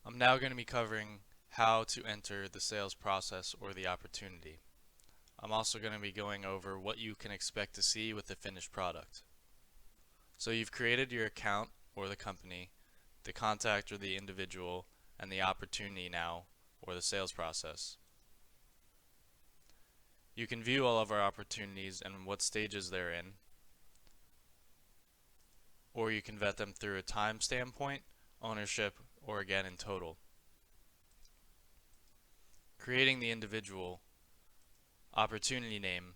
I'm now going to be covering how to enter the sales process or the opportunity. I'm also going to be going over what you can expect to see with the finished product. So you've created your account or the company, the contact or the individual, and the opportunity now or the sales process. You can view all of our opportunities and what stages they're in, or you can vet them through a time standpoint, ownership, or again in total. Creating the individual opportunity name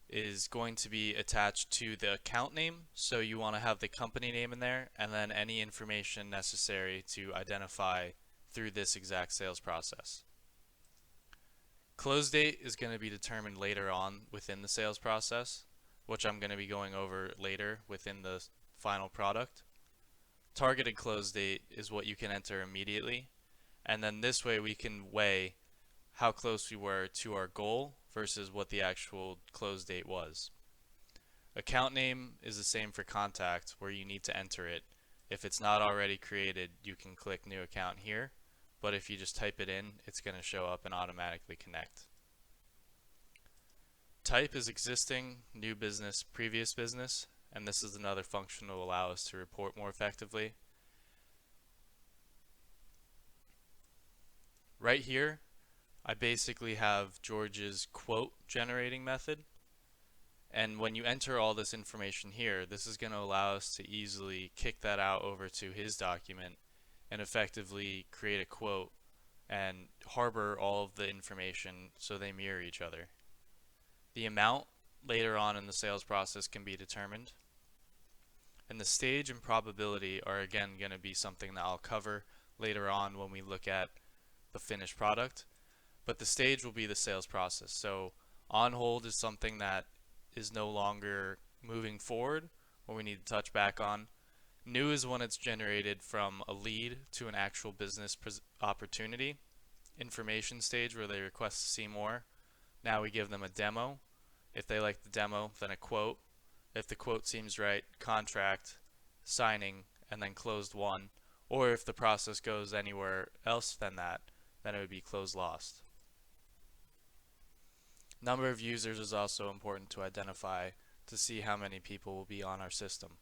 is going to be attached to the account name, so you want to have the company name in there and then any information necessary to identify through this exact sales process. Close date is going to be determined later on within the sales process, which I'm going to be going over later within the final product. Targeted close date is what you can enter immediately, and then this way we can weigh how close we were to our goal versus what the actual close date was. Account name is the same for contact, where you need to enter it. If it's not already created, you can click new account here, but if you just type it in, it's going to show up and automatically connect. Type is existing, new business, previous business, and this is another function to allow us to report more effectively. Right here, I basically have George's quote generating method. And when you enter all this information here, this is going to allow us to easily kick that out over to his document and effectively create a quote and harbor all of the information so they mirror each other. The amount later on in the sales process can be determined. And the stage and probability are again going to be something that I'll cover later on when we look at the finished product. But the stage will be the sales process. So on hold is something that is no longer moving forward or we need to touch back on. New is when it's generated from a lead to an actual business opportunity. Information stage where they request to see more. Now we give them a demo. If they like the demo, then a quote. If the quote seems right, contract, signing, and then closed won. Or if the process goes anywhere else than that, then it would be closed lost. Number of users is also important to identify to see how many people will be on our system.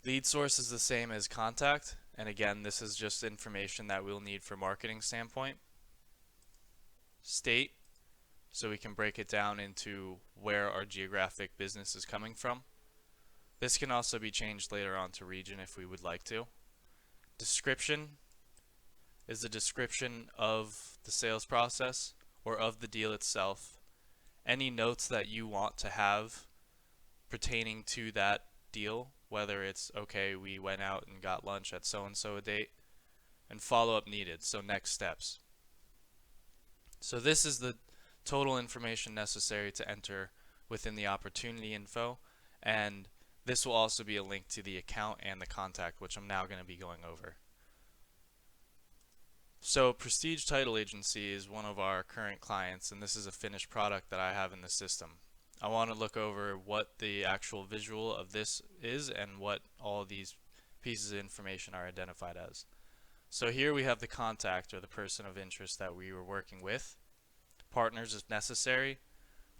Lead source is the same as contact, and again, this is just information that we'll need for marketing standpoint. State, so we can break it down into where our geographic business is coming from. This can also be changed later on to region if we would like to. Description is the description of the sales process or of the deal itself. Any notes that you want to have pertaining to that deal, whether it's okay, we went out and got lunch at so and so a date, and follow up needed, so next steps. So this is the total information necessary to enter within the opportunity info, and this will also be a link to the account and the contact, which I'm now going to be going over. So Prestige Title Agency is one of our current clients, and this is a finished product that I have in the system. I want to look over what the actual visual of this is and what all these pieces of information are identified as. So here we have the contact or the person of interest that we were working with. Partners if necessary.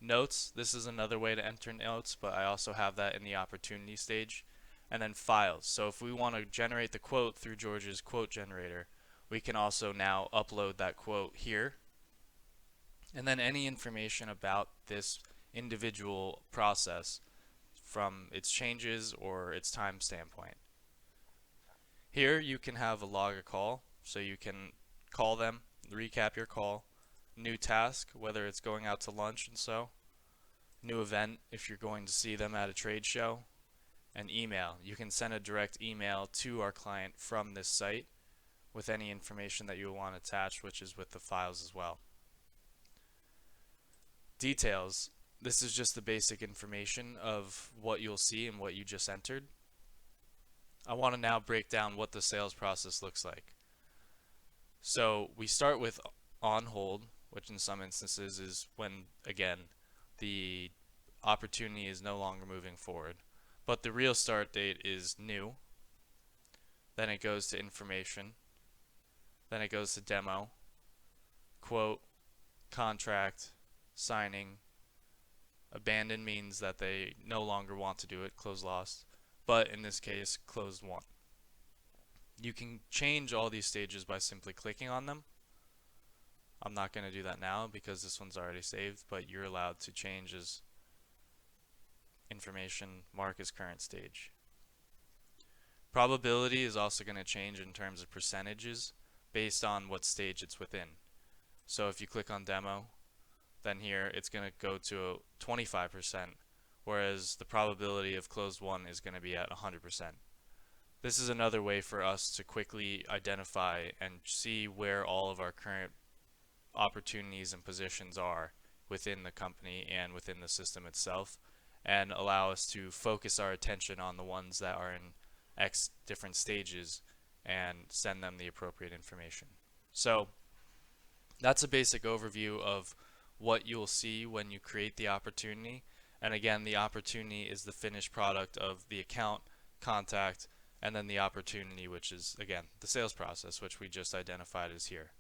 Notes, this is another way to enter notes, but I also have that in the opportunity stage. And then files. So if we want to generate the quote through George's quote generator, we can also now upload that quote here. And then any information about this individual process from its changes or its time standpoint. Here you can have a log a call, so you can call them, recap your call, new task, whether it's going out to lunch and so, new event if you're going to see them at a trade show, and email. You can send a direct email to our client from this site with any information that you want attached, which is with the files as well. Details. This is just the basic information of what you'll see and what you just entered. I want to now break down what the sales process looks like. So we start with on hold, which in some instances is when, again, the opportunity is no longer moving forward. But the real start date is new. then it goes to information, then it goes to demo, quote, contract, signing. Abandon means that they no longer want to do it, close lost, but in this case, closed won. You can change all these stages by simply clicking on them. I'm not going to do that now because this one's already saved, but you're allowed to change as information, mark as current stage. Probability is also going to change in terms of percentages based on what stage it's within. So if you click on demo, then here it's going to go to 25%, whereas the probability of closed won is going to be at 100%. This is another way for us to quickly identify and see where all of our current opportunities and positions are within the company and within the system itself, and allow us to focus our attention on the ones that are in X different stages and send them the appropriate information. So that's a basic overview of what you'll see when you create the opportunity. And again, the opportunity is the finished product of the account, contact, and then the opportunity, which is again the sales process, which we just identified as here.